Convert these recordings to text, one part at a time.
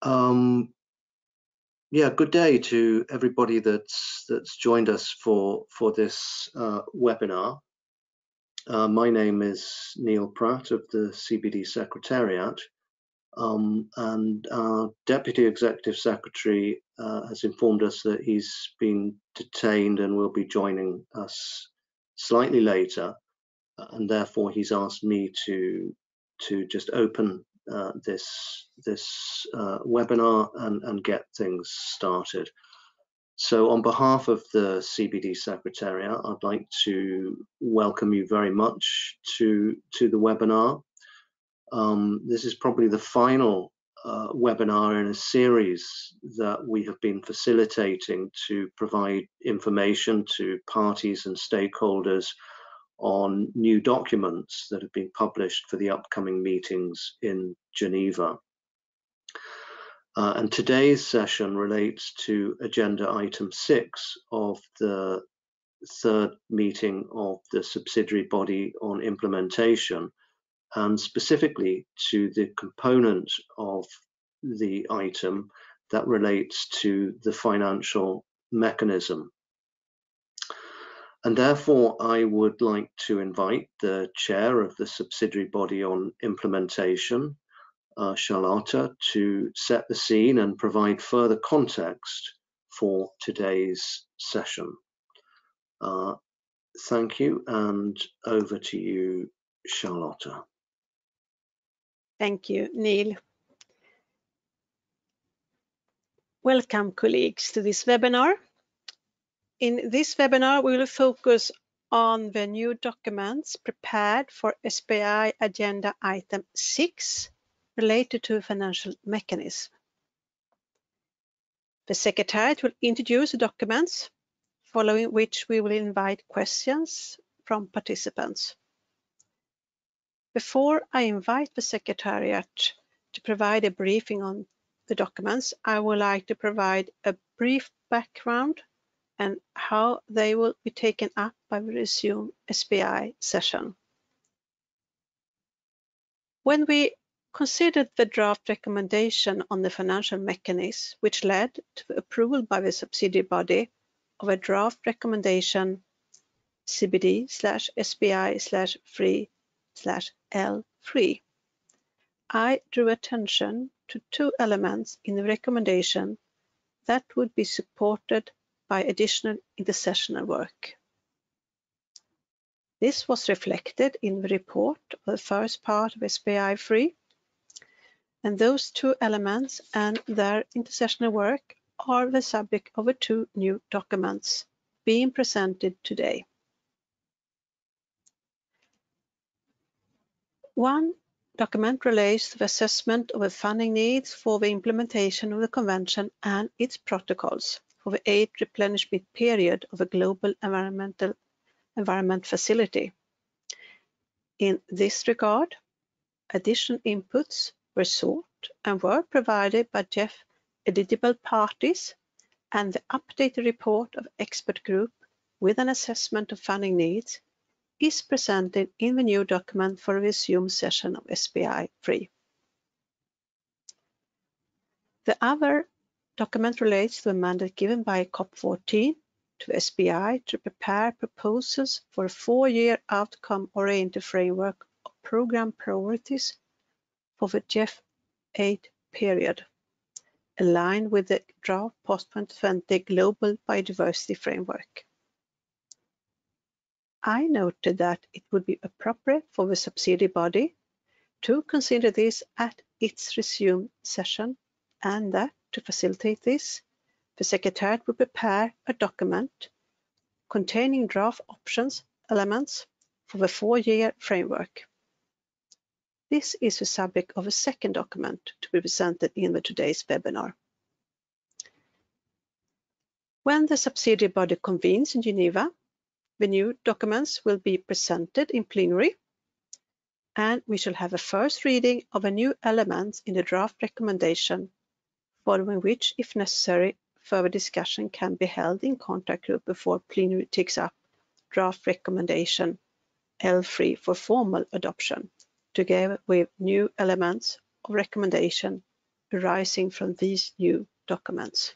Yeah, good day to everybody that's joined us for this webinar. My name is Neil Pratt of the CBD Secretariat, and our Deputy Executive Secretary has informed us that he's been detained and will be joining us slightly later, and therefore he's asked me to just open this webinar and get things started. So on behalf of the CBD Secretariat, I'd like to welcome you very much to the webinar. This is probably the final webinar in a series that we have been facilitating to provide information to parties and stakeholders on new documents that have been published for the upcoming meetings in Geneva. And today's session relates to agenda item 6 of the third meeting of the Subsidiary Body on implementation, and specifically to the component of the item that relates to the financial mechanism. And therefore, I would like to invite the chair of the Subsidiary Body on implementation, Charlotte, to set the scene and provide further context for today's session. Thank you, and over to you, Charlotte. Thank you, Neil. Welcome, colleagues, to this webinar. In this webinar, we will focus on the new documents prepared for SBI agenda item 6 related to financial mechanism. The Secretariat will introduce the documents, following which we will invite questions from participants. Before I invite the Secretariat to provide a briefing on the documents, I would like to provide a brief background and how they will be taken up by the resumed SBI session. When we considered the draft recommendation on the financial mechanism, which led to the approval by the subsidiary body of a draft recommendation CBD/SBI/free/L3, I drew attention to two elements in the recommendation that would be supported by additional intersessional work. This was reflected in the report of the first part of SBI Free, and those two elements and their intersessional work are the subject of the two new documents being presented today. One document relates to the assessment of the funding needs for the implementation of the Convention and its protocols for the 8th replenishment period of a global environment facility. In this regard, additional inputs were sought and were provided by Jeff eligible parties, and the updated report of expert group with an assessment of funding needs is presented in the new document for a resumed session of SBI Free. The other document relates to a mandate given by COP14 to SBI to prepare proposals for a 4-year outcome-oriented framework of program priorities for the GEF 8 period, aligned with the draft post-2020 Global Biodiversity Framework. I noted that it would be appropriate for the subsidiary body to consider this at its resumed session, and that to facilitate this, the Secretariat will prepare a document containing draft options elements for the 4-year framework. This is the subject of a second document to be presented in today's webinar. When the subsidiary body convenes in Geneva, the new documents will be presented in plenary, and we shall have a first reading of the new elements in the draft recommendation, following which, if necessary, further discussion can be held in contact group before plenary takes up draft recommendation L3 for formal adoption, together with new elements of recommendation arising from these new documents.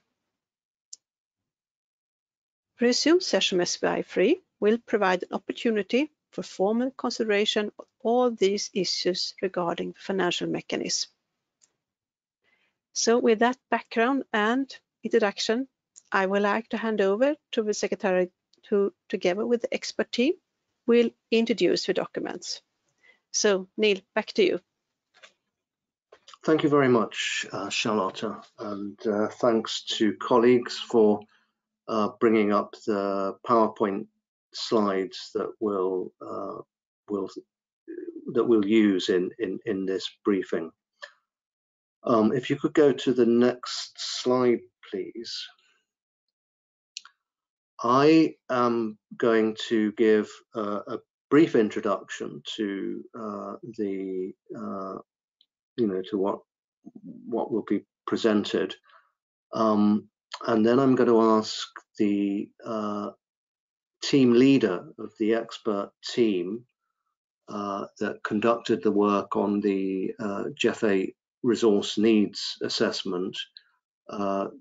Resume session SBI 3 will provide an opportunity for formal consideration of all these issues regarding the financial mechanism. So with that background and introduction, I would like to hand over to the Secretary who, together with the expert team, will introduce the documents. So Neil, back to you. Thank you very much, Charlotta, and thanks to colleagues for bringing up the PowerPoint slides that we'll use in this briefing. If you could go to the next slide, please. I am going to give a brief introduction to to what will be presented, and then I'm going to ask the team leader of the expert team that conducted the work on the GEF8 resource needs assessment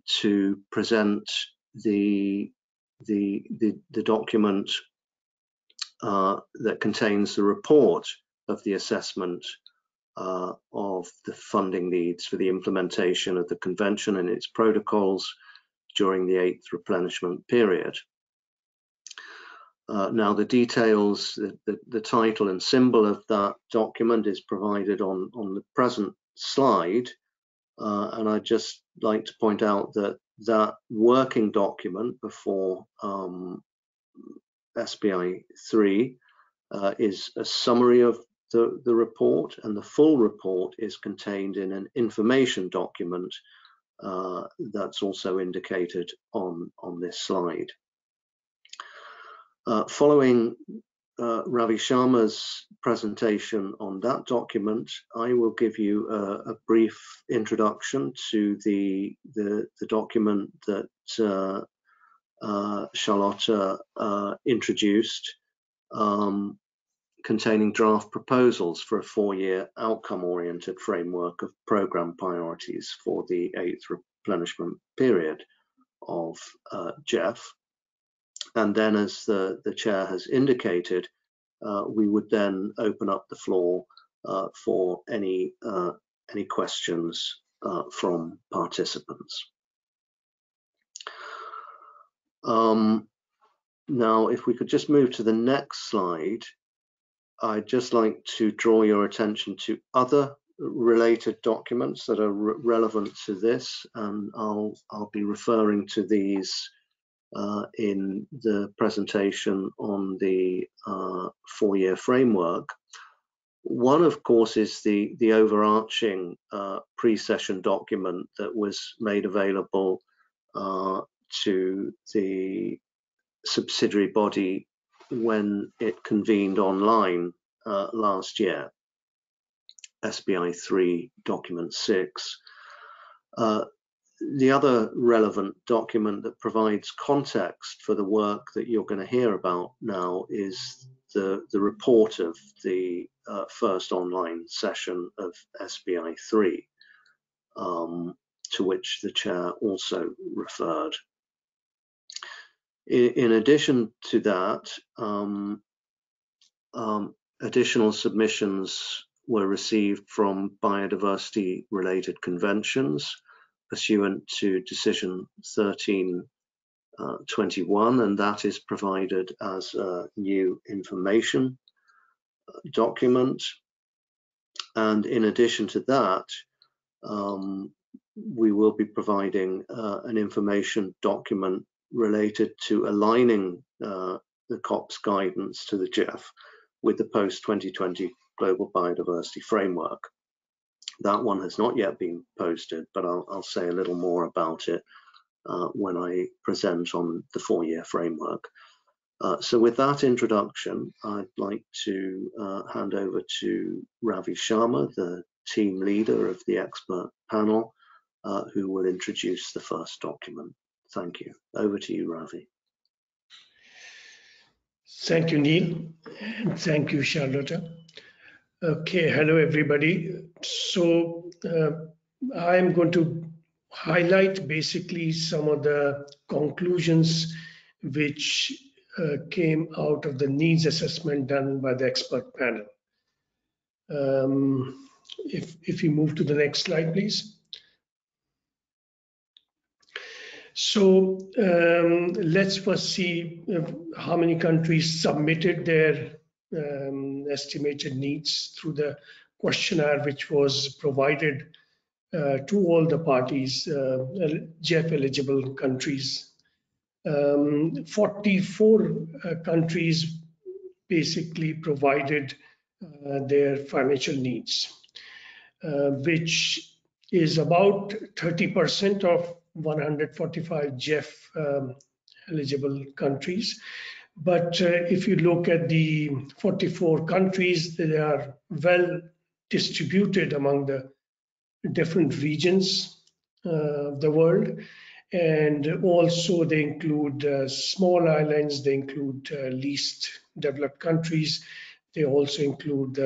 to present the document that contains the report of the assessment of the funding needs for the implementation of the convention and its protocols during the 8th replenishment period. Now the details, the title and symbol of that document is provided on the present slide, and I'd just like to point out that that working document before SBI 3 is a summary of the report, and the full report is contained in an information document that's also indicated on this slide. Following Ravi Sharma's presentation on that document, I will give you a brief introduction to the document that Charlotta introduced, containing draft proposals for a 4-year outcome-oriented framework of programme priorities for the 8th replenishment period of GEF. And then, as the chair has indicated, we would then open up the floor for any questions from participants. Now, if we could just move to the next slide, I'd just like to draw your attention to other related documents that are relevant to this, and I'll be referring to these in the presentation on the 4-year framework. One, of course, is the overarching pre-session document that was made available to the subsidiary body when it convened online last year, SBI 3 document 6. The other relevant document that provides context for the work that you're going to hear about now is the report of the first online session of SBI 3, to which the chair also referred. In addition to that, additional submissions were received from biodiversity related conventions pursuant to decision 1321, and that is provided as a new information document. And in addition to that, we will be providing an information document related to aligning the COP's guidance to the GEF with the post-2020 Global Biodiversity Framework. That one has not yet been posted, but I'll say a little more about it when I present on the 4-year framework. So with that introduction, I'd like to hand over to Ravi Sharma, the team leader of the expert panel, who will introduce the first document. Thank you. Over to you, Ravi. Thank you, Neil, and thank you, Charlotta. Okay, hello everybody. So I'm going to highlight basically some of the conclusions which came out of the needs assessment done by the expert panel. If you move to the next slide, please. So let's first see how many countries submitted their estimated needs through the questionnaire which was provided to all the parties, GEF eligible countries. 44 countries basically provided their financial needs, which is about 30% of 145 GEF eligible countries. But if you look at the 44 countries, they are well distributed among the different regions of the world. And also they include small islands, they include least developed countries, they also include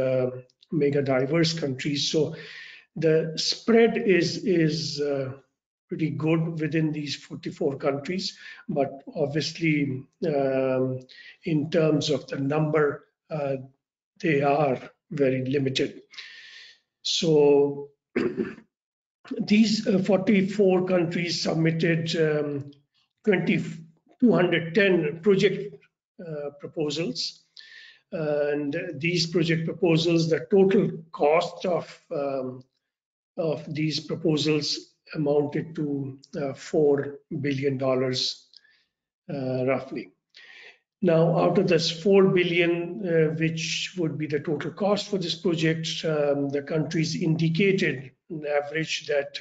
mega diverse countries. So the spread is pretty good within these 44 countries, but obviously in terms of the number, they are very limited. So these 44 countries submitted 210 project proposals, and these project proposals, the total cost of these proposals amounted to $4 billion roughly. Now, out of this $4 billion, which would be the total cost for this project, the countries indicated on average that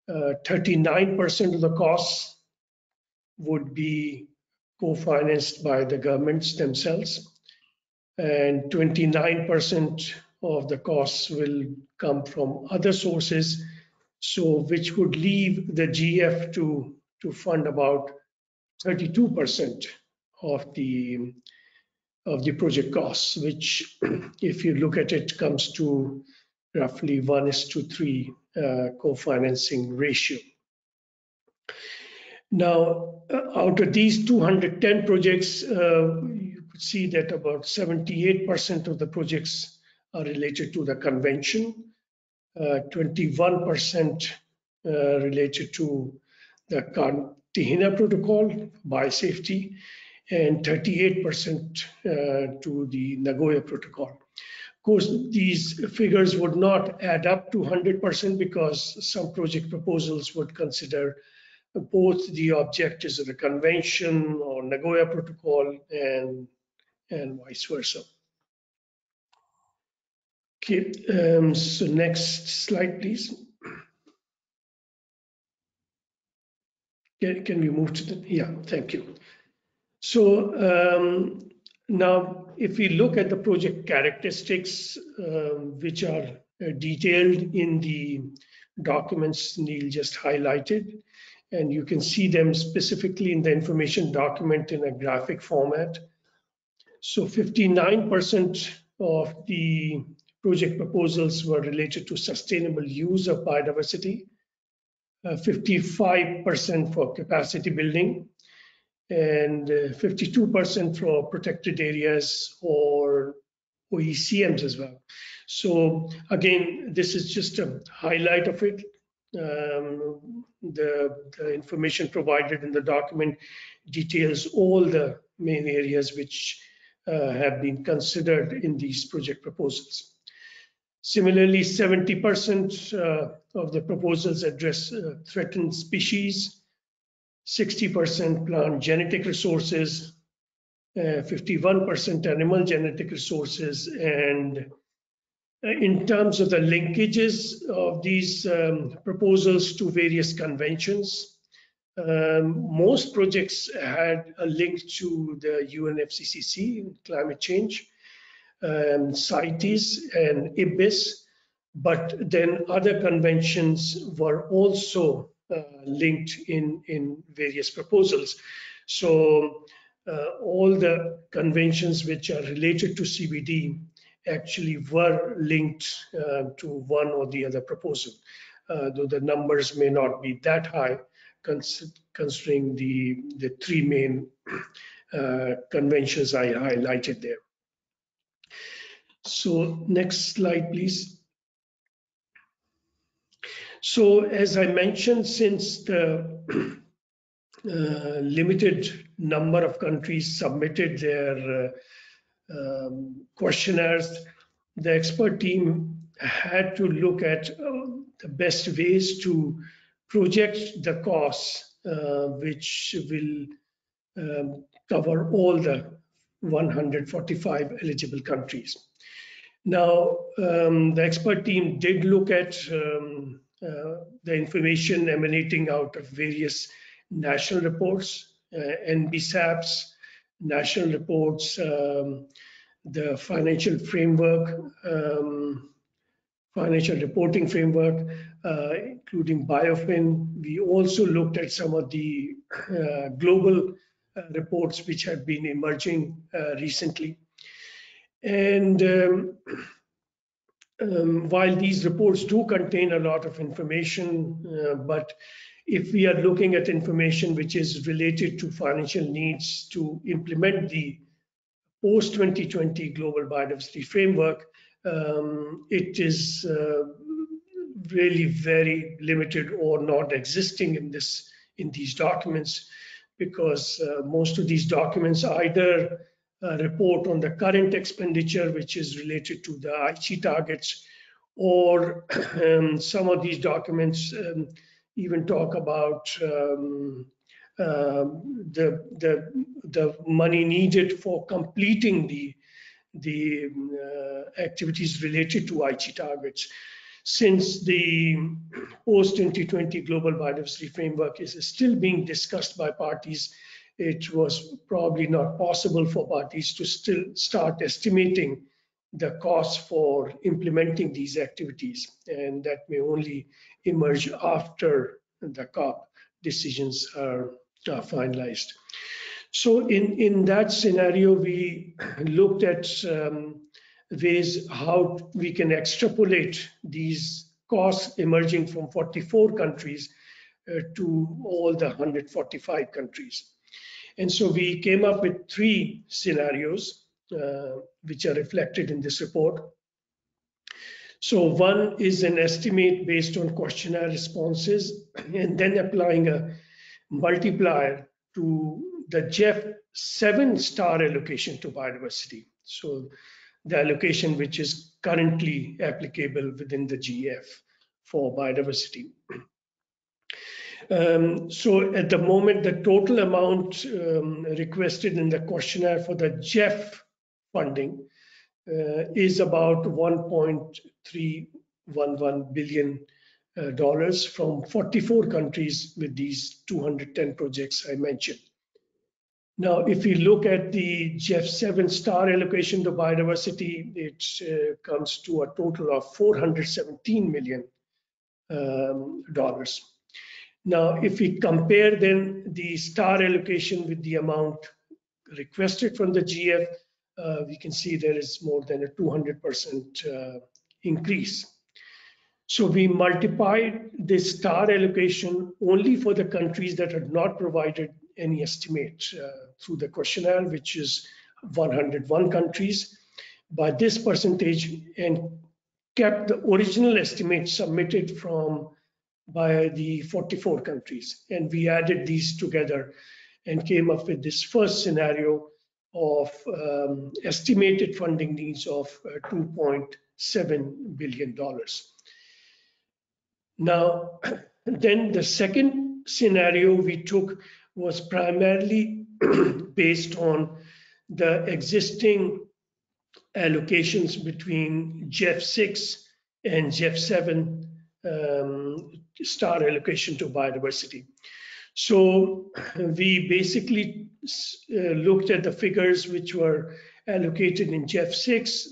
39% of the costs would be co-financed by the governments themselves, and 29% of the costs will come from other sources, so which would leave the GF to fund about 32% of the project costs, which if you look at it comes to roughly 1:3 co-financing ratio. Now, out of these 210 projects, you could see that about 78% of the projects are related to the convention, 21% related to the Cartagena Protocol, biosafety, and 38% to the Nagoya Protocol. Of course, these figures would not add up to 100% because some project proposals would consider both the objectives of the convention or Nagoya Protocol and vice versa. Okay, so next slide, please. Can we move to the, yeah, thank you. So now if we look at the project characteristics, which are detailed in the documents Neil just highlighted, and you can see them specifically in the information document in a graphic format. So 59% of the project proposals were related to sustainable use of biodiversity, 55% for capacity building, and 52% for protected areas or OECMs as well. So again, this is just a highlight of it. The information provided in the document details all the main areas which have been considered in these project proposals. Similarly, 70% of the proposals address threatened species, 60% plant genetic resources, 51% animal genetic resources, and in terms of the linkages of these proposals to various conventions, most projects had a link to the UNFCCC, climate change, CITES and IBIS, but then other conventions were also linked in various proposals. So all the conventions which are related to CBD actually were linked to one or the other proposal. though the numbers may not be that high, considering the three main conventions I highlighted there. So next slide, please. So as I mentioned, since the limited number of countries submitted their questionnaires, the expert team had to look at the best ways to project the costs, which will cover all the 145 eligible countries. Now, the expert team did look at the information emanating out of various national reports, NBSAPs, national reports, the financial framework, financial reporting framework, including BioFin. We also looked at some of the global reports which have been emerging recently. And while these reports do contain a lot of information, but if we are looking at information which is related to financial needs to implement the post-2020 global biodiversity framework, it is really very limited or not existing in these documents, because most of these documents either report on the current expenditure, which is related to the Aichi targets, or some of these documents even talk about the money needed for completing the activities related to Aichi targets. Since the post-2020 global biodiversity framework is still being discussed by parties, it was probably not possible for parties to still start estimating the costs for implementing these activities, and that may only emerge after the COP decisions are finalized. So in that scenario, we looked at ways how we can extrapolate these costs emerging from 44 countries to all the 145 countries. And so we came up with three scenarios which are reflected in this report. So one is an estimate based on questionnaire responses, and then applying a multiplier to the GEF7 star allocation to biodiversity. So the allocation which is currently applicable within the GF for biodiversity. So at the moment, the total amount requested in the questionnaire for the GEF funding is about $1.311 billion from 44 countries with these 210 projects I mentioned. Now, if we look at the GEF7 star allocation to biodiversity, it comes to a total of $417 million. Now, if we compare then the star allocation with the amount requested from the GF, we can see there is more than a 200% increase. So we multiplied this star allocation only for the countries that had not provided any estimate through the questionnaire, which is 101 countries, by this percentage, and kept the original estimate submitted by the 44 countries. And we added these together and came up with this first scenario of estimated funding needs of $2.7 billion. Now, then the second scenario we took was primarily based on the existing allocations between GEF6 and GEF7 star allocation to biodiversity. So we basically looked at the figures which were allocated in GEF6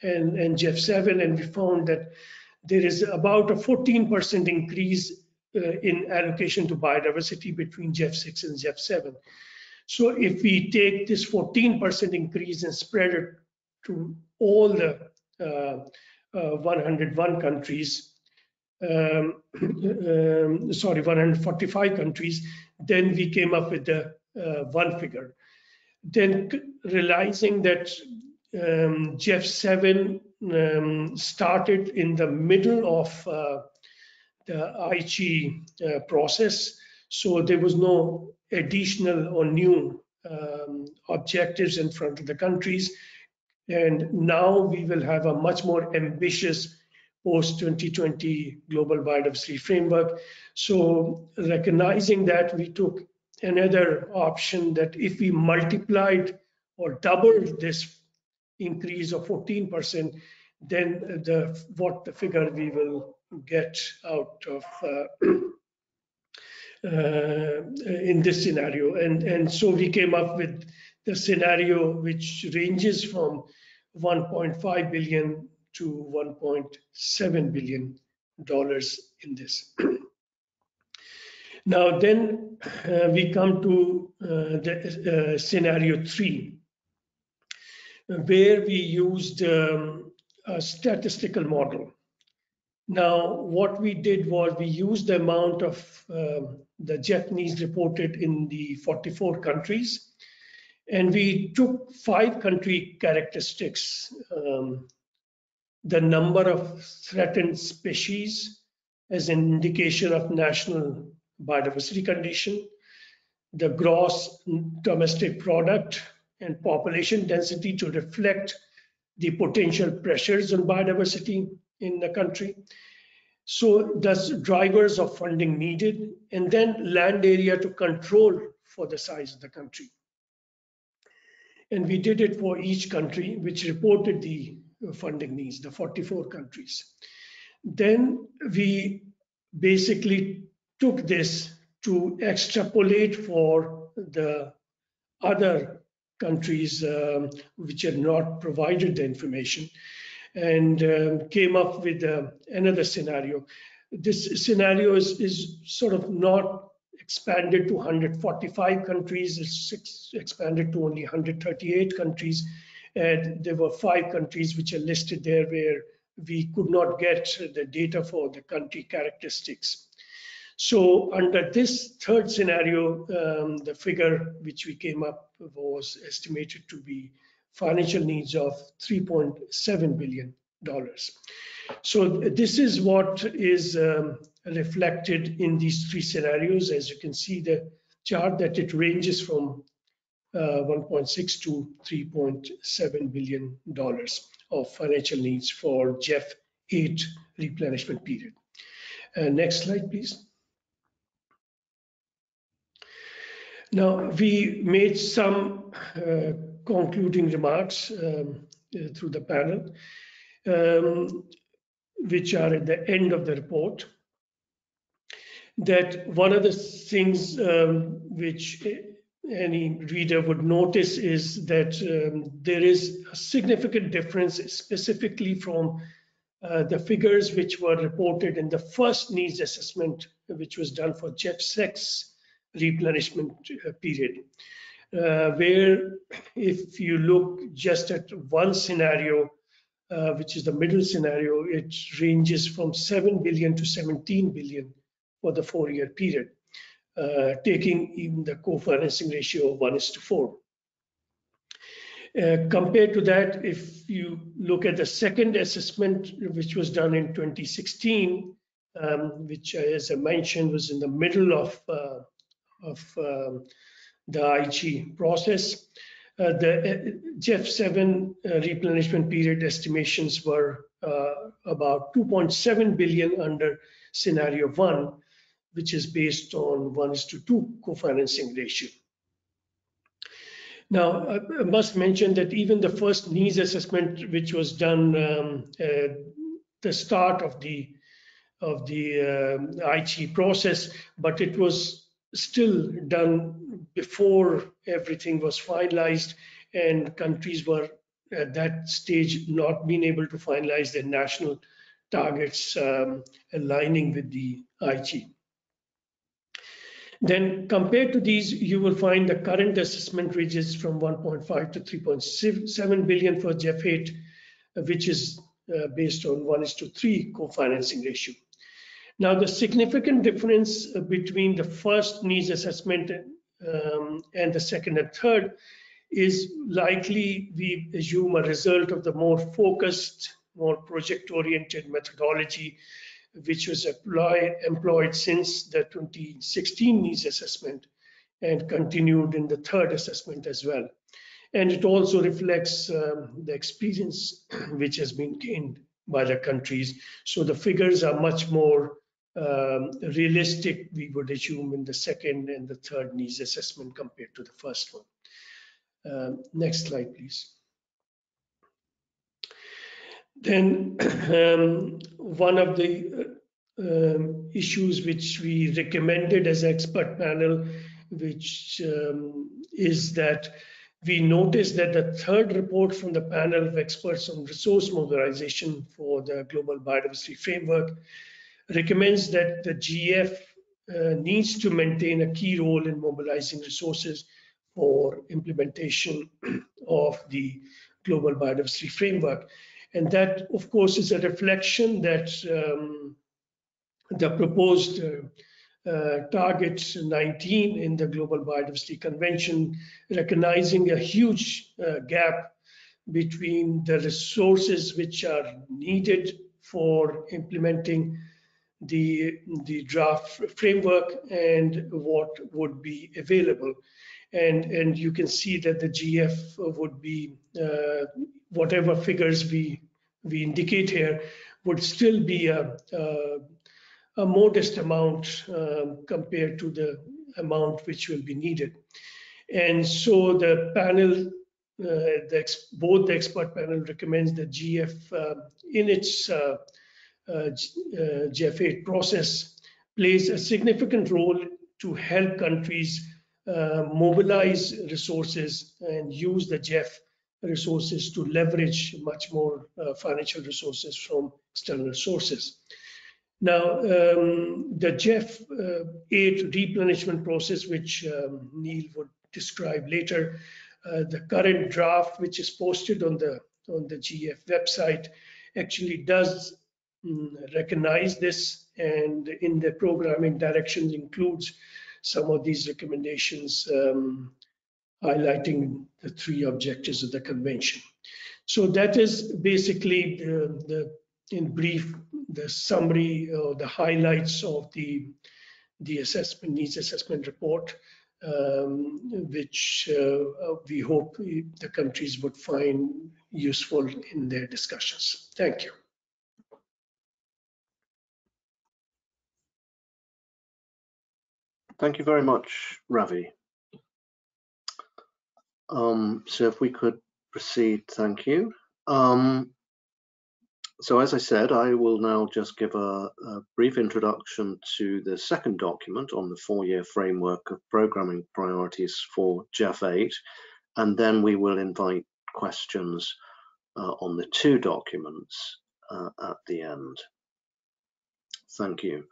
and GEF7, and we found that there is about a 14% increase in allocation to biodiversity between GEF6 and GEF7. So if we take this 14% increase and spread it to all the 101 countries, 145 countries, then we came up with the one figure. Then realizing that GEF7 started in the middle of the Aichi process, so there was no additional or new objectives in front of the countries. And now we will have a much more ambitious post-2020 global biodiversity framework. So recognizing that, we took another option that if we multiplied or doubled this increase of 14%, then what the figure we will get out of in this scenario. And so we came up with the scenario which ranges from 1.5 billion to 1.7 billion dollars in this. Now then we come to the scenario 3, where we used a statistical model. Now, what we did was we used the amount of the Japanese reported in the 44 countries, and we took 5 country characteristics: the number of threatened species as an indication of national biodiversity condition, the gross domestic product and population density to reflect the potential pressures on biodiversity in the country. So that's drivers of funding needed, and then land area to control for the size of the country. And we did it for each country which reported the funding needs, the 44 countries. Then we basically took this to extrapolate for the other countries which had not provided the information, and came up with another scenario. This scenario is sort of not expanded to 145 countries, it's expanded to only 138 countries. And there were 5 countries which are listed there where we could not get the data for the country characteristics. So under this third scenario, the figure which we came up was estimated to be financial needs of $3.7 billion. So this is what is reflected in these 3 scenarios. As you can see the chart, that it ranges from 1.6 to $3.7 billion of financial needs for GEF8 replenishment period. Next slide, please. Now, we made some concluding remarks through the panel, which are at the end of the report. That one of the things which any reader would notice is that there is a significant difference, specifically from the figures which were reported in the first needs assessment, which was done for GEF6 replenishment period, where if you look just at one scenario, which is the middle scenario, it ranges from 7 billion to 17 billion for the 4-year period, taking even the co-financing ratio of 1:4. Compared to that, if you look at the second assessment, which was done in 2016, which, as I mentioned, was in the middle of the Aichi process, the GEF7 replenishment period estimations were about 2.7 billion under scenario 1, which is based on 1:2 co-financing ratio. Now, I must mention that even the first needs assessment, which was done at the start of the Aichi process, but it was still done before everything was finalized, and countries were at that stage not being able to finalize their national targets aligning with the Aichi. Then compared to these, you will find the current assessment ranges from 1.5 to 3.7 billion for GEF8, which is based on 1:3 co-financing ratio. Now, the significant difference between the first needs assessment and the second and third is likely, we assume, a result of the more focused, more project-oriented methodology, which was employed since the 2016 needs assessment and continued in the third assessment as well. And it also reflects the experience which has been gained by the countries. So the figures are much more realistic, we would assume, in the second and the third needs assessment compared to the first one. Next slide, please. Then one of the issues which we recommended as expert panel, which is that we noticed that the third report from the panel of experts on resource mobilization for the Global Biodiversity Framework recommends that the GF needs to maintain a key role in mobilizing resources for implementation of the Global Biodiversity Framework. And that, of course, is a reflection that the proposed target 19 in the Global Biodiversity Convention, recognizing a huge gap between the resources which are needed for implementing the draft framework and what would be available. And you can see that the GF would be, whatever figures we indicate here, would still be a modest amount compared to the amount which will be needed. And so the panel, both the expert panel recommends that GF in its GF8 process plays a significant role to help countries mobilize resources and use the GF resources to leverage much more financial resources from external sources. Now, the GF8 replenishment process, which Neil would describe later, the current draft, which is posted on the GF website, actually does recognize this, and in the programming directions includes some of these recommendations, highlighting the 3 objectives of the convention. So that is basically in brief, the summary or the highlights of the needs assessment report, which we hope the countries would find useful in their discussions. Thank you. Thank you very much, Ravi. So if we could proceed, thank you. So as I said, I will now just give a brief introduction to the second document on the 4-year framework of programming priorities for GF8, and then we will invite questions on the 2 documents at the end. Thank you.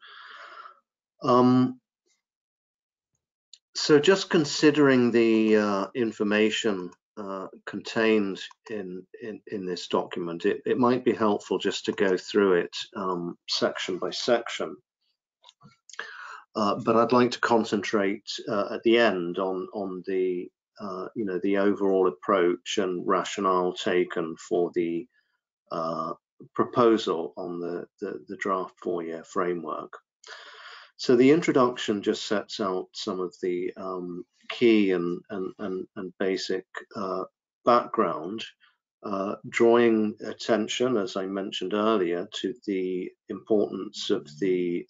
So just considering the information contained in this document, it might be helpful just to go through it section by section. But I'd like to concentrate at the end on the the overall approach and rationale taken for the proposal on the draft 4-year framework. So the introduction just sets out some of the key and basic background, drawing attention, as I mentioned earlier, to the importance of the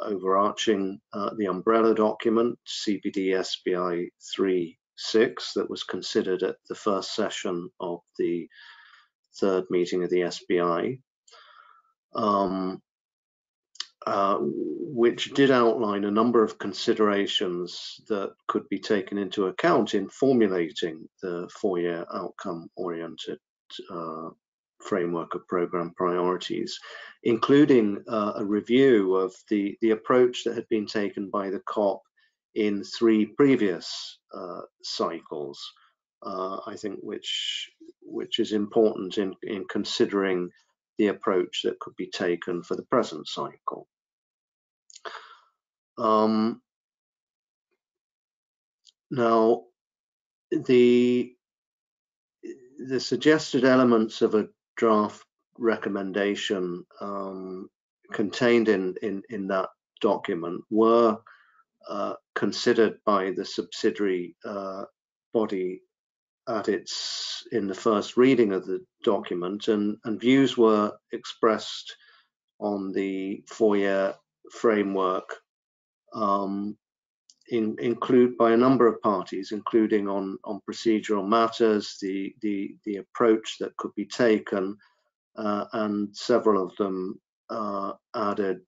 overarching, the umbrella document, CBD SBI 3.6, that was considered at the first session of the 3rd meeting of the SBI. Which did outline a number of considerations that could be taken into account in formulating the 4-year outcome-oriented framework of program priorities, including a review of the approach that had been taken by the COP in 3 previous cycles, I think, which is important in considering the approach that could be taken for the present cycle. Now, the suggested elements of a draft recommendation contained in that document were considered by the subsidiary body in the first reading of the document, and views were expressed on the 4-year framework include by a number of parties, including on procedural matters, the approach that could be taken, and several of them added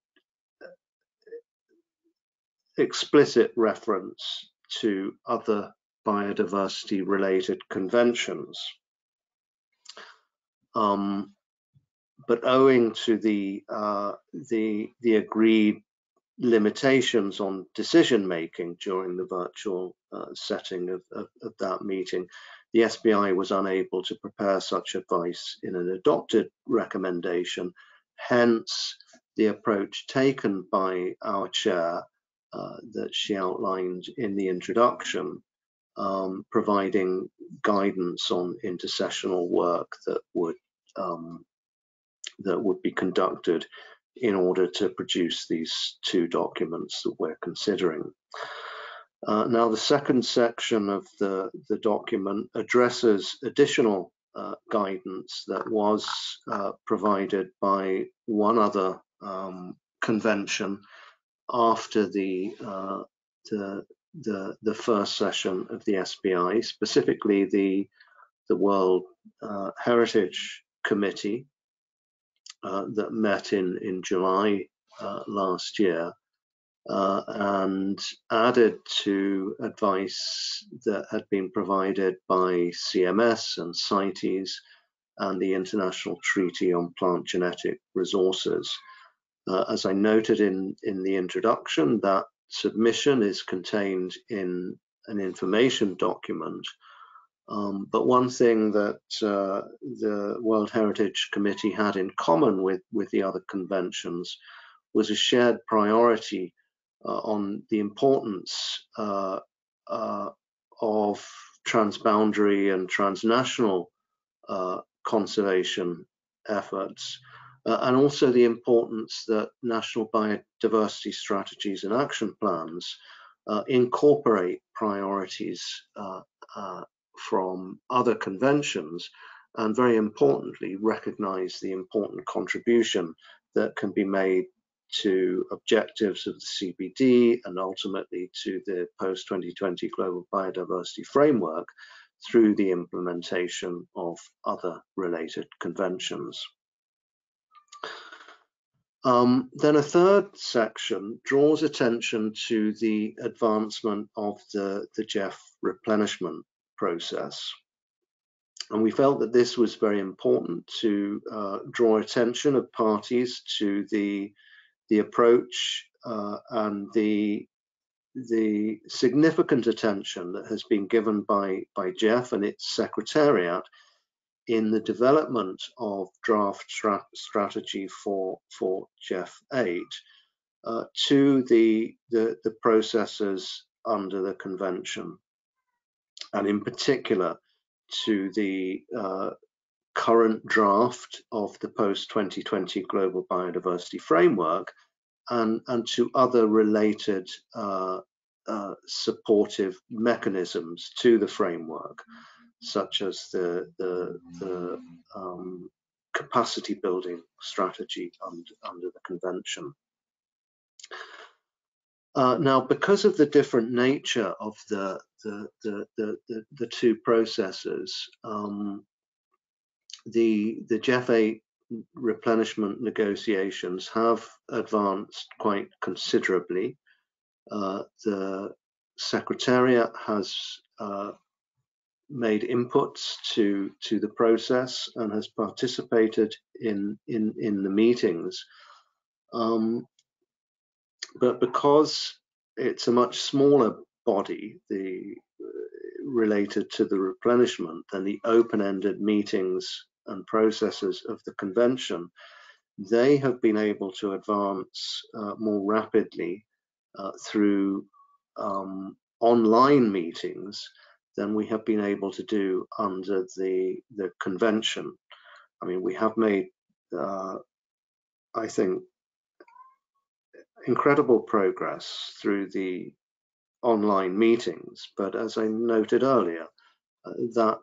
explicit reference to other biodiversity related conventions. But owing to the agreed limitations on decision making during the virtual setting of that meeting, the SBI was unable to prepare such advice in an adopted recommendation. Hence, the approach taken by our chair that she outlined in the introduction, providing guidance on intersessional work that would be conducted in order to produce these two documents that we're considering. Now, the second section of the document addresses additional guidance that was provided by one other convention after the first session of the SBI, specifically the World Heritage Committee that met in July last year, and added to advice that had been provided by CMS and CITES and the International Treaty on Plant Genetic Resources. As I noted in the introduction, that submission is contained in an information document. But one thing that the World Heritage Committee had in common with the other conventions was a shared priority on the importance of transboundary and transnational conservation efforts, and also the importance that national biodiversity strategies and action plans incorporate priorities from other conventions, and very importantly, recognize the important contribution that can be made to objectives of the CBD and ultimately to the post-2020 Global Biodiversity Framework through the implementation of other related conventions. Then a third section draws attention to the advancement of the GEF replenishment process. And we felt that this was very important to draw attention of parties to the approach and the significant attention that has been given by GEF and its secretariat in the development of draft strategy for GEF 8 to the processes under the convention, and in particular to the current draft of the post-2020 Global Biodiversity Framework and to other related supportive mechanisms to the framework, such as the capacity building strategy under the convention. Now, because of the different nature of the two processes, the GEF 8 replenishment negotiations have advanced quite considerably. The Secretariat has made inputs to the process and has participated in the meetings. But because it's a much smaller body, related to the replenishment, than the open-ended meetings and processes of the convention, they have been able to advance more rapidly through online meetings than we have been able to do under the convention. I mean, we have made, I think, incredible progress through the online meetings, but as I noted earlier, that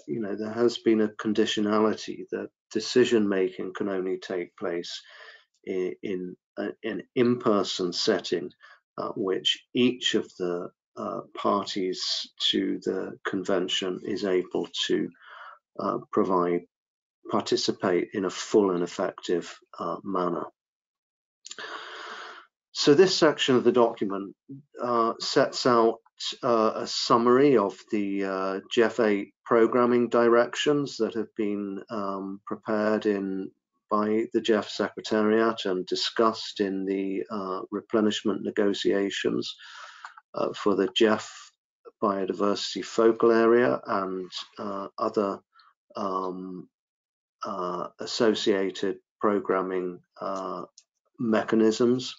there has been a conditionality that decision making can only take place in an in-person setting, which each of the parties to the convention is able to participate in a full and effective manner. So this section of the document sets out a summary of the GEF8 programming directions that have been prepared by the GEF Secretariat and discussed in the replenishment negotiations for the GEF biodiversity focal area and other associated programming mechanisms.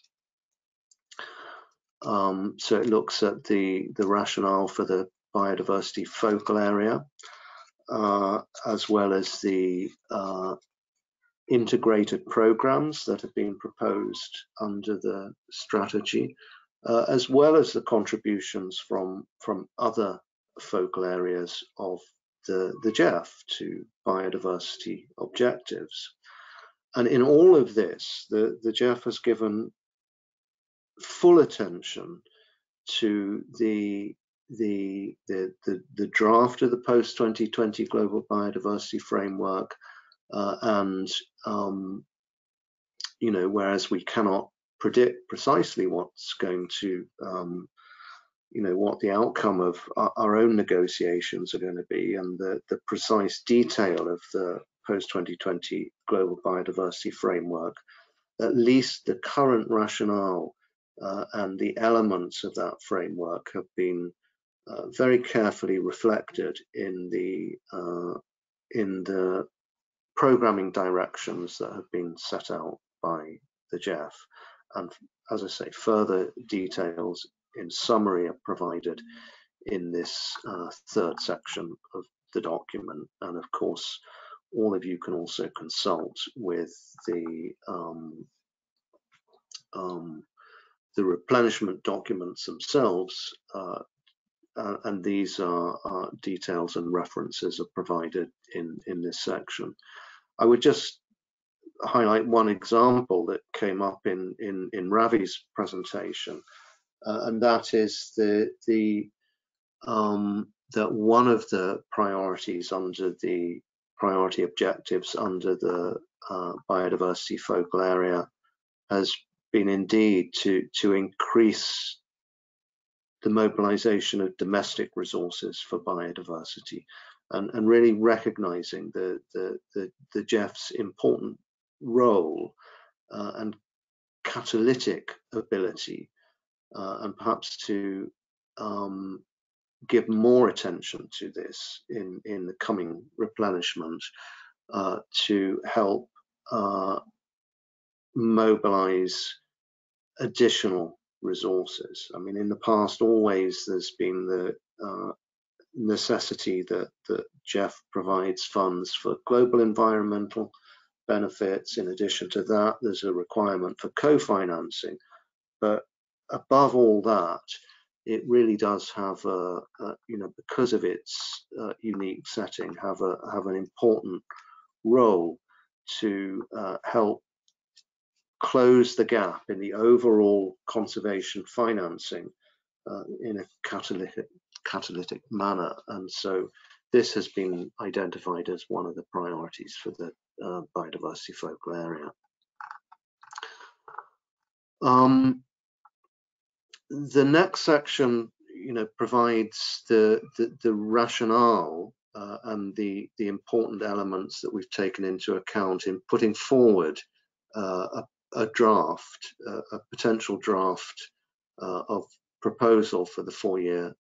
So it looks at the rationale for the biodiversity focal area, as well as the integrated programs that have been proposed under the strategy, as well as the contributions from other focal areas of the GEF to biodiversity objectives. And in all of this, the GEF has given full attention to the draft of the post-2020 global biodiversity framework, and whereas we cannot predict precisely what's going to what the outcome of our own negotiations are going to be, and the precise detail of the post-2020 global biodiversity framework, at least the current rationale and the elements of that framework have been very carefully reflected in the programming directions that have been set out by the GEF. And as I say, further details in summary are provided in this third section of the document. And of course, all of you can also consult with the replenishment documents themselves, and these are details and references are provided in this section. I would just highlight one example that came up in Ravi's presentation, and that is that one of the priorities under the priority objectives under the biodiversity focal area has been indeed to increase the mobilization of domestic resources for biodiversity, and really recognizing the GEF's important role and catalytic ability, and perhaps to give more attention to this in the coming replenishment, to help mobilize additional resources. I mean, in the past, always there's been the necessity that GEF provides funds for global environmental benefits. In addition to that, there's a requirement for co-financing. But above all that, it really does have because of its unique setting, have an important role to help close the gap in the overall conservation financing in a catalytic manner. And so this has been identified as one of the priorities for the biodiversity focal area. The next section, provides the rationale and the important elements that we've taken into account in putting forward a draft, a potential draft of proposal for the 4-year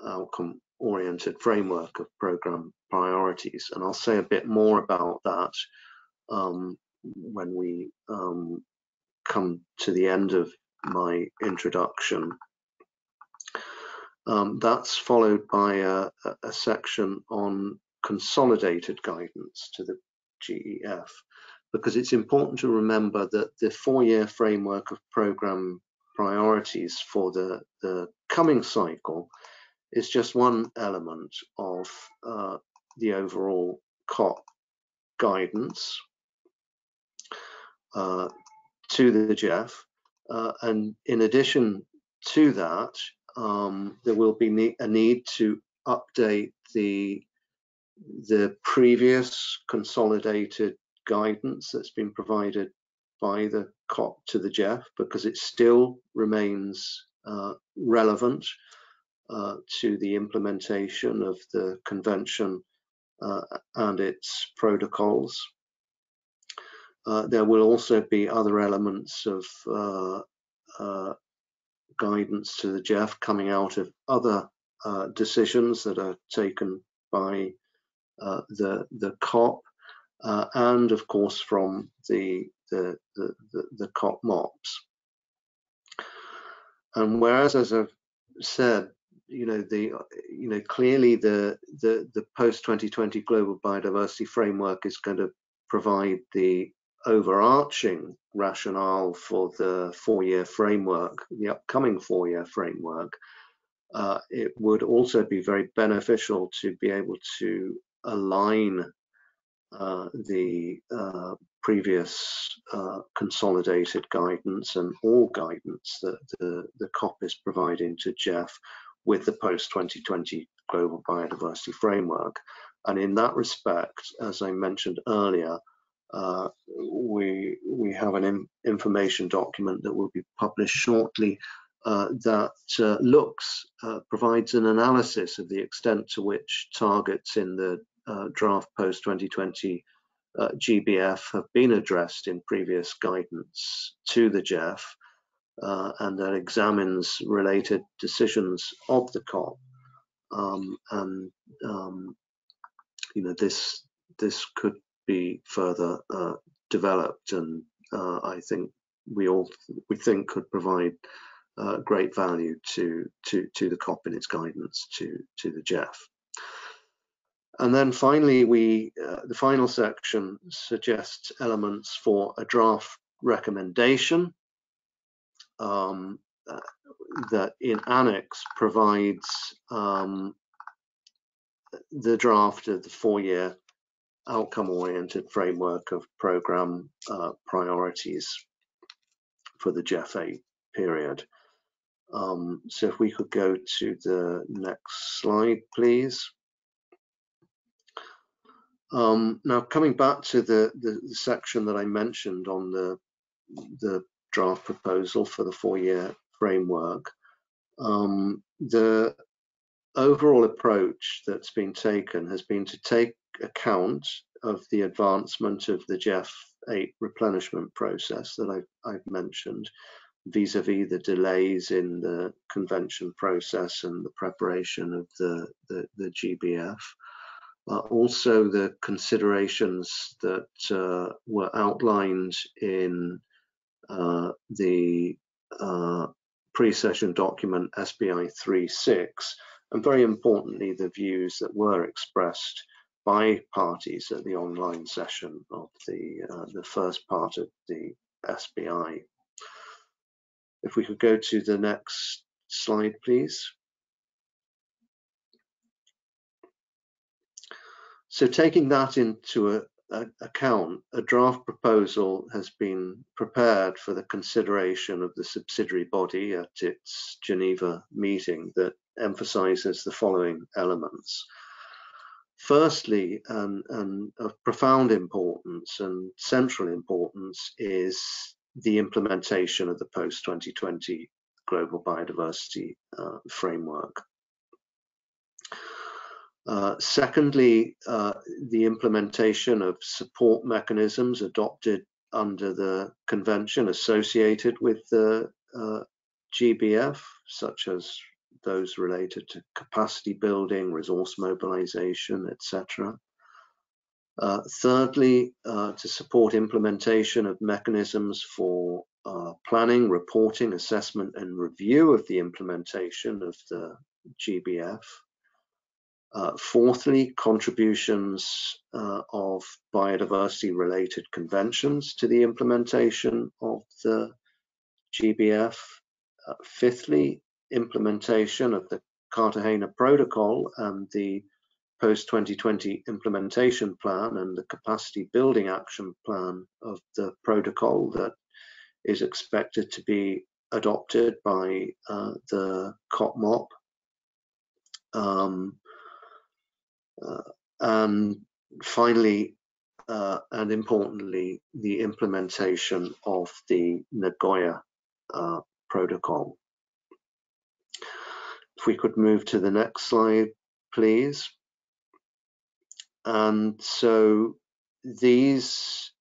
outcome-oriented framework of program priorities. And I'll say a bit more about that when we come to the end of my introduction. That's followed by a section on consolidated guidance to the GEF, because it's important to remember that the 4-year framework of programme priorities for the coming cycle is just one element of the overall COP guidance to the GEF, and in addition to that, there will be a need to update the previous consolidated guidance that's been provided by the COP to the GEF, because it still remains relevant to the implementation of the convention and its protocols. There will also be other elements of guidance to the GEF coming out of other decisions that are taken by the COP, and of course from the COP MOPs. And whereas, as I've said, clearly the post 2020 global biodiversity framework is going to provide the overarching rationale for the 4-year framework, the upcoming 4-year framework, it would also be very beneficial to be able to align the previous consolidated guidance and all guidance that the COP is providing to GEF with the post 2020 global biodiversity framework. And in that respect, as I mentioned earlier, we have an information document that will be published shortly that provides an analysis of the extent to which targets in the draft post 2020 GBF have been addressed in previous guidance to the GEF, and that examines related decisions of the COP. This could be further developed, and I think we think could provide great value to the COP in its guidance to the GEF. And then finally, the final section suggests elements for a draft recommendation that in annex provides the draft of the 4-year outcome-oriented framework of programme priorities for the GEF8 period. So if we could go to the next slide, please. Now, coming back to the section that I mentioned on the draft proposal for the 4-year framework, the overall approach that's been taken has been to take account of the advancement of the GEF8 replenishment process that I've mentioned, vis-a-vis the delays in the convention process and the preparation of the GBF. Also the considerations that were outlined in the pre-session document SBI 3.6, and very importantly the views that were expressed by parties at the online session of the first part of the SBI. If we could go to the next slide, please. So taking that into account, a draft proposal has been prepared for the consideration of the subsidiary body at its Geneva meeting that emphasizes the following elements. Firstly, and of profound importance and central importance, is the implementation of the post-2020 global biodiversity framework. Secondly, the implementation of support mechanisms adopted under the convention associated with the GBF, such as those related to capacity building, resource mobilization, etc. Thirdly, to support implementation of mechanisms for planning, reporting, assessment and review of the implementation of the GBF. Fourthly, contributions of biodiversity related conventions to the implementation of the GBF. Fifthly, implementation of the Cartagena Protocol and the post-2020 implementation plan and the capacity building action plan of the protocol that is expected to be adopted by the COPMOP. And finally, and importantly, the implementation of the Nagoya Protocol. If we could move to the next slide, please. And so these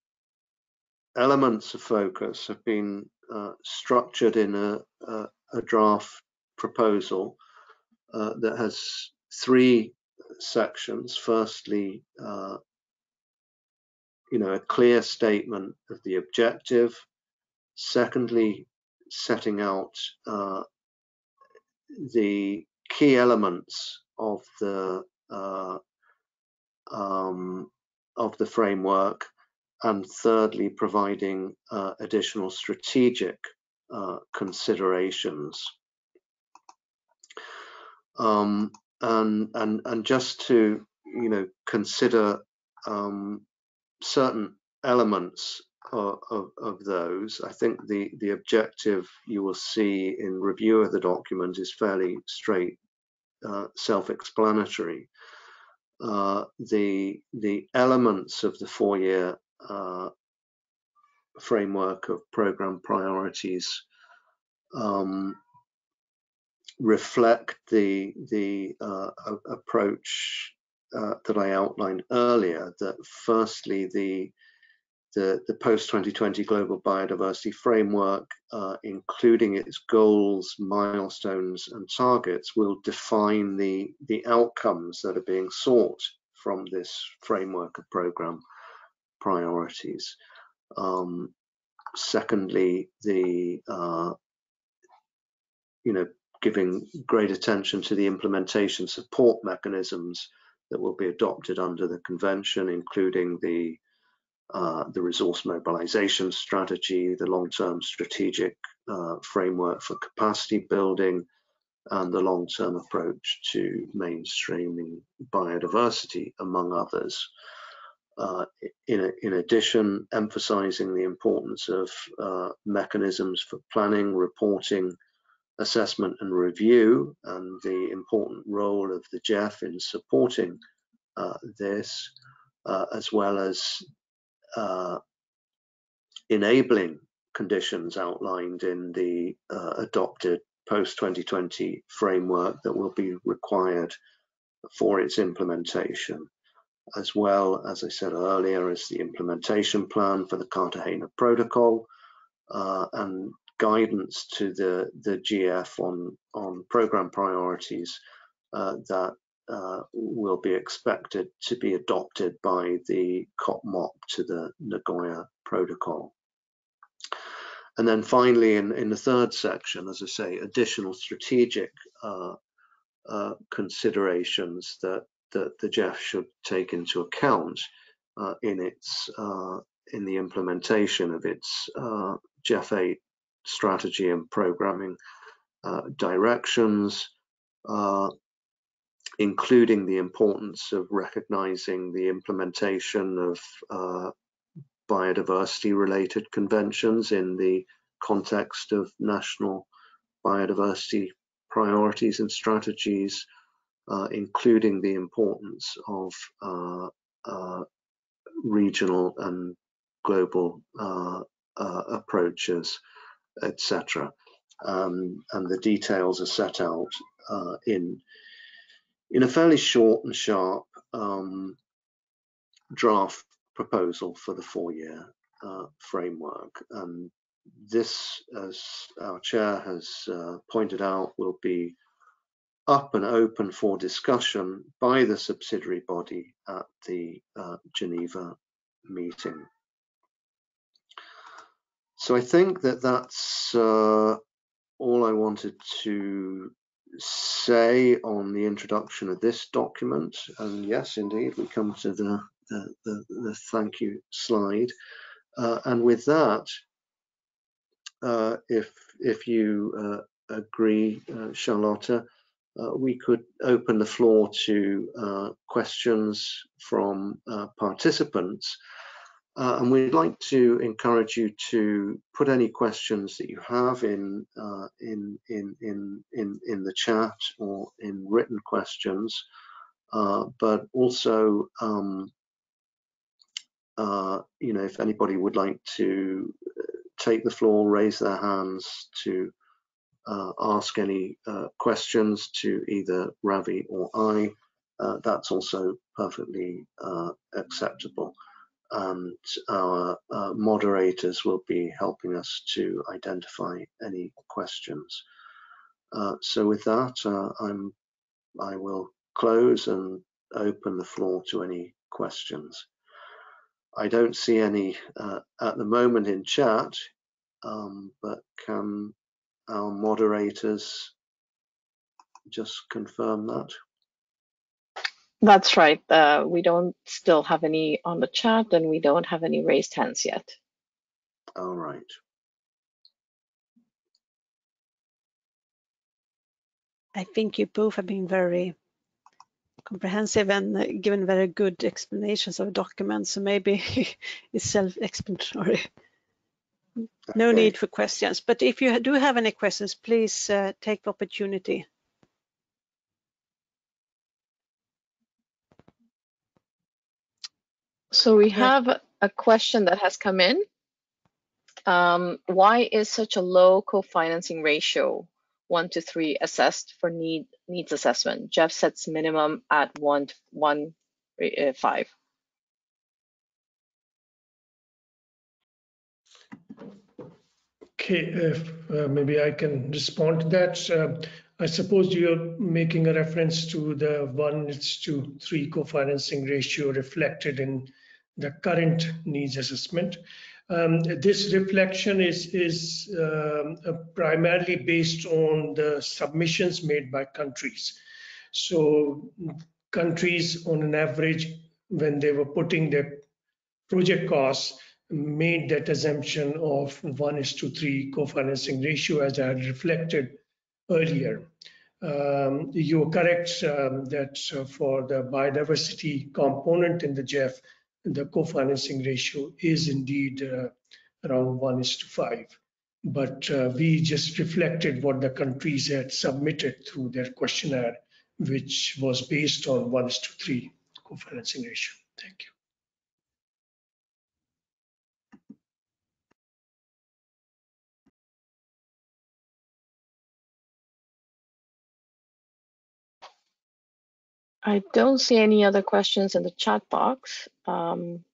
elements of focus have been structured in a draft proposal that has three sections. Firstly, a clear statement of the objective. Secondly, setting out the key elements of the framework, and thirdly, providing additional strategic considerations. And just to consider certain elements of those, I think the objective you will see in review of the document is fairly straight, self-explanatory. The elements of the 4-year framework of program priorities reflect the approach that I outlined earlier. That firstly, the post-2020 global biodiversity framework, including its goals, milestones, and targets, will define the outcomes that are being sought from this framework of program priorities. Secondly, giving great attention to the implementation support mechanisms that will be adopted under the convention, including the resource mobilization strategy, the long-term strategic framework for capacity building, and the long-term approach to mainstreaming biodiversity, among others. In addition, emphasizing the importance of mechanisms for planning, reporting, assessment and review, and the important role of the GEF in supporting this, as well as enabling conditions outlined in the adopted post-2020 framework that will be required for its implementation, as well, as I said earlier, as the implementation plan for the Cartagena Protocol and guidance to the GF on program priorities that will be expected to be adopted by the COPMOP to the Nagoya Protocol. And then finally, in the third section, as I say, additional strategic considerations that the GEF should take into account in the implementation of its GEF 8 strategy and programming directions, including the importance of recognizing the implementation of biodiversity related conventions in the context of national biodiversity priorities and strategies, including the importance of regional and global approaches, etc. And the details are set out in a fairly short and sharp draft proposal for the 4-year framework. And this, as our chair has pointed out, will be up and open for discussion by the subsidiary body at the Geneva meeting. So I think that that's all I wanted to say on the introduction of this document. And yes, indeed, we come to the thank you slide. And with that, if you agree, Charlotta, we could open the floor to questions from participants. And we'd like to encourage you to put any questions that you have in the chat or in written questions, but also, you know, if anybody would like to take the floor, raise their hands to ask any questions to either Ravi or I, that's also perfectly acceptable. And our moderators will be helping us to identify any questions. So with that, I will close and open the floor to any questions. I don't see any at the moment in chat, but can our moderators just confirm that? That's right. We don't still have any on the chat, and we don't have any raised hands yet. All right. I think you both have been very comprehensive and given very good explanations of documents, so maybe it's self-explanatory. No Okay. need for questions, but if you do have any questions, please take the opportunity. So we have a question that has come in. Why is such a low co-financing ratio, 1:3, assessed for needs assessment? Jeff sets minimum at 1:5. Okay, maybe I can respond to that. I suppose you're making a reference to the 1:3 co-financing ratio reflected in the current needs assessment. This reflection is primarily based on the submissions made by countries. So countries on an average, when they were putting their project costs, made that assumption of 1:3 co-financing ratio as I had reflected earlier. You're correct that for the biodiversity component in the GEF, the co-financing ratio is indeed around 1:5. But we just reflected what the countries had submitted through their questionnaire, which was based on 1:3 co-financing ratio. Thank you. I don't see any other questions in the chat box. And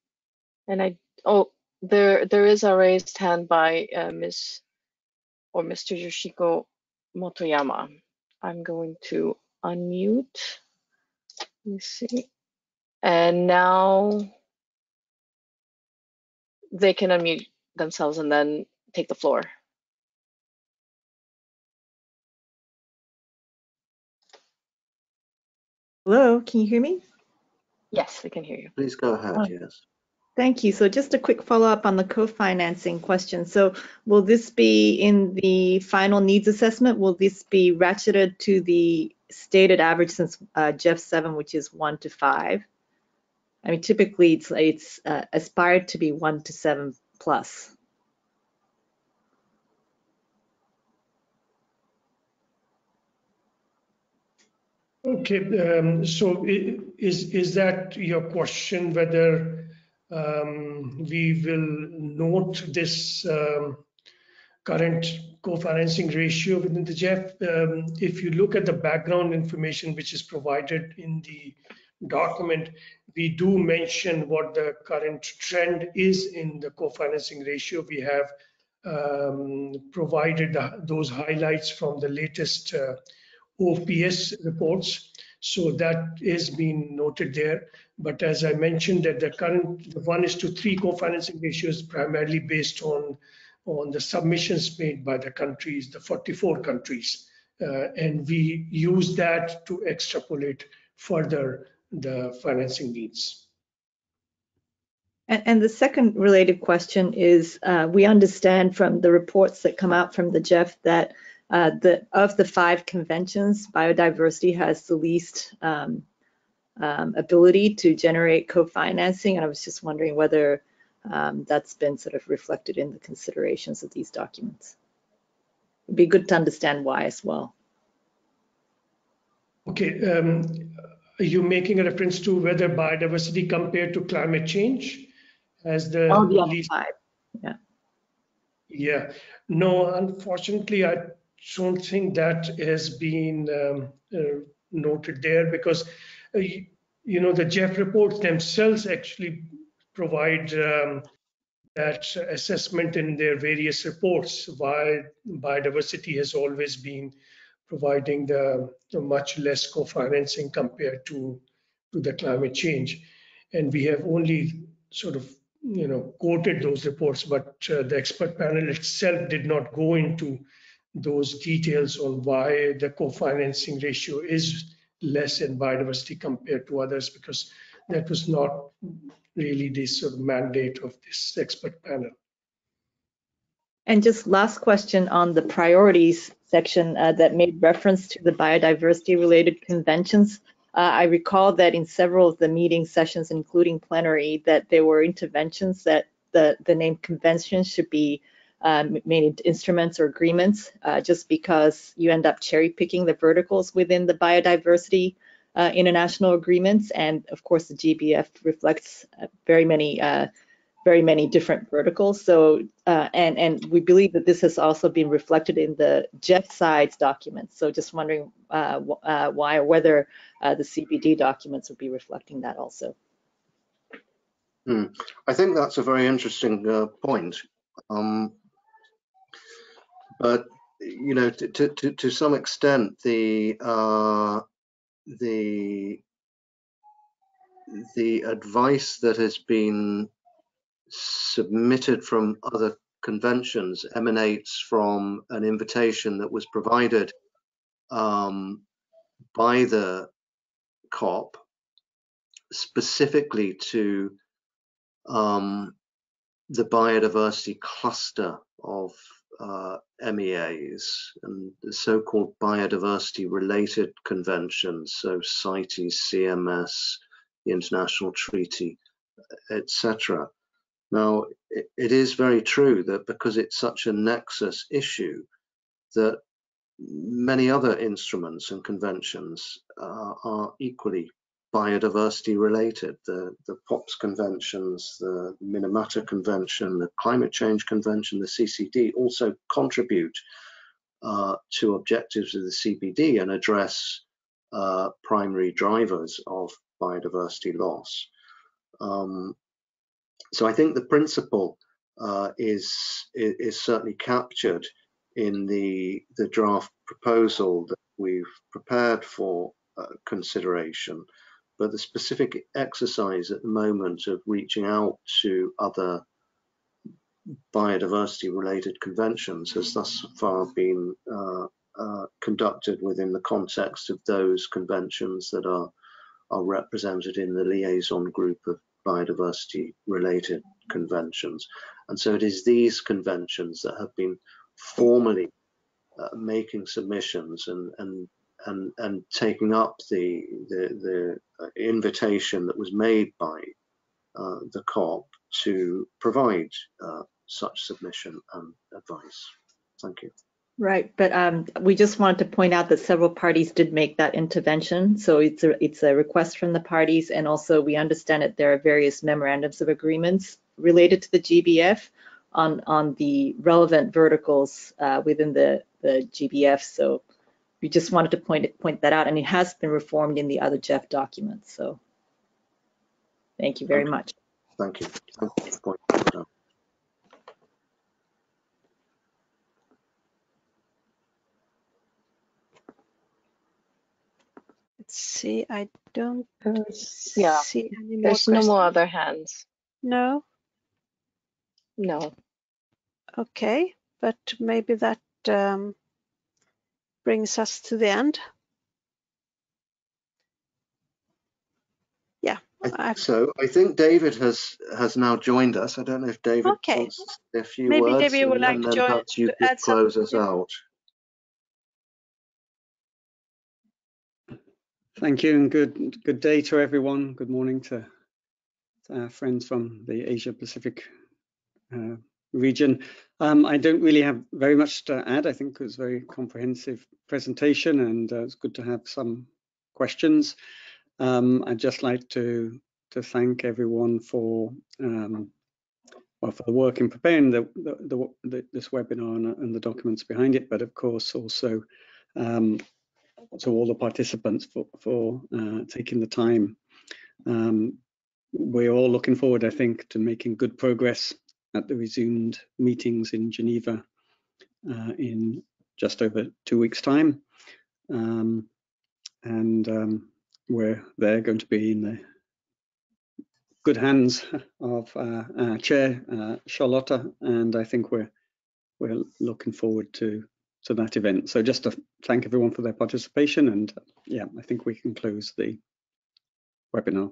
there is a raised hand by Ms. or Mr. Yoshiko Motoyama. I'm going to unmute. Let me see. And now they can unmute themselves and then take the floor. Hello, can you hear me? Yes, we can hear you. Please go ahead, Oh. yes. Thank you. So just a quick follow-up on the co-financing question. So will this be in the final needs assessment? Will this be ratcheted to the stated average since GEF 7, which is 1:5? I mean, typically it's aspired to be 1:7 plus. Okay, so is that your question, whether we will note this current co-financing ratio within the GEF? If you look at the background information which is provided in the document, we do mention what the current trend is in the co-financing ratio. We have provided those highlights from the latest OPS reports. So that is being noted there. But as I mentioned, that the current 1:3 co-financing ratio is primarily based on on the submissions made by the countries, the 44 countries. And we use that to extrapolate further the financing needs. And the second related question is, we understand from the reports that come out from the GEF that of the 5 conventions, biodiversity has the least ability to generate co-financing. And I was just wondering whether that's been sort of reflected in the considerations of these documents. It'd be good to understand why as well. Okay, are you making a reference to whether biodiversity compared to climate change as the least? 5, yeah. Yeah, no, unfortunately, I don't think that has been noted there, because you know, the GEF reports themselves actually provide that assessment in their various reports, why biodiversity has always been providing the much less co-financing compared to the climate change. And we have only sort of, you know, quoted those reports, but the expert panel itself did not go into those details on why the co-financing ratio is less in biodiversity compared to others, because that was not really the sort of mandate of this expert panel. And just last question on the priorities section that made reference to the biodiversity related conventions. I recall that in several of the meeting sessions, including plenary, that there were interventions that the named conventions should be made into instruments or agreements, just because you end up cherry picking the verticals within the biodiversity international agreements. And of course, the GBF reflects very many different verticals. So, and we believe that this has also been reflected in the GEF sides documents. So just wondering why, or whether the CBD documents would be reflecting that also. I think that's a very interesting point. But you know, to some extent, the advice that has been submitted from other conventions emanates from an invitation that was provided by the COP specifically to the biodiversity cluster of MEAs and the so-called biodiversity related conventions, so CITES, CMS, the International Treaty, etc. Now, it is very true that because it's such a nexus issue, that many other instruments and conventions are equally biodiversity related. The POPs conventions, the Minamata Convention, the Climate Change Convention, the CCD also contribute to objectives of the CBD and address primary drivers of biodiversity loss. So I think the principle is certainly captured in the draft proposal that we've prepared for consideration, but the specific exercise at the moment of reaching out to other biodiversity related conventions has thus far been conducted within the context of those conventions that are represented in the liaison group of biodiversity related conventions. And so it is these conventions that have been formally making submissions and taking up the invitation that was made by the COP to provide such submission and advice. Thank you. Right, but we just wanted to point out that several parties did make that intervention. So it's a request from the parties, and also we understand that there are various memorandums of agreements related to the GBF on the relevant verticals within the GBF. So we just wanted to point that out, and it has been reformed in the other GEF documents. So thank you very much. Thank you. Thank you for pointing that out. Let's see, I don't Yeah, see any more there's no questions. more other hands. No? No. Okay, but maybe that brings us to the end. Yeah. So I think David has now joined us. I don't know if David Okay. wants to say a few Maybe words, David would like and to then join perhaps you to could add close us something. out. Thank you, and good day to everyone. Good morning to our friends from the Asia Pacific region. I don't really have very much to add. I think it was a very comprehensive presentation, and it's good to have some questions. I'd just like to thank everyone for for the work in preparing this webinar and the documents behind it, but of course also to all the participants for taking the time. We're all looking forward, I think, to making good progress at the resumed meetings in Geneva in just over 2 weeks' time. They're going to be in the good hands of our chair, Charlotta, and I think we're looking forward to that event. So just to thank everyone for their participation, and yeah, I think we can close the webinar.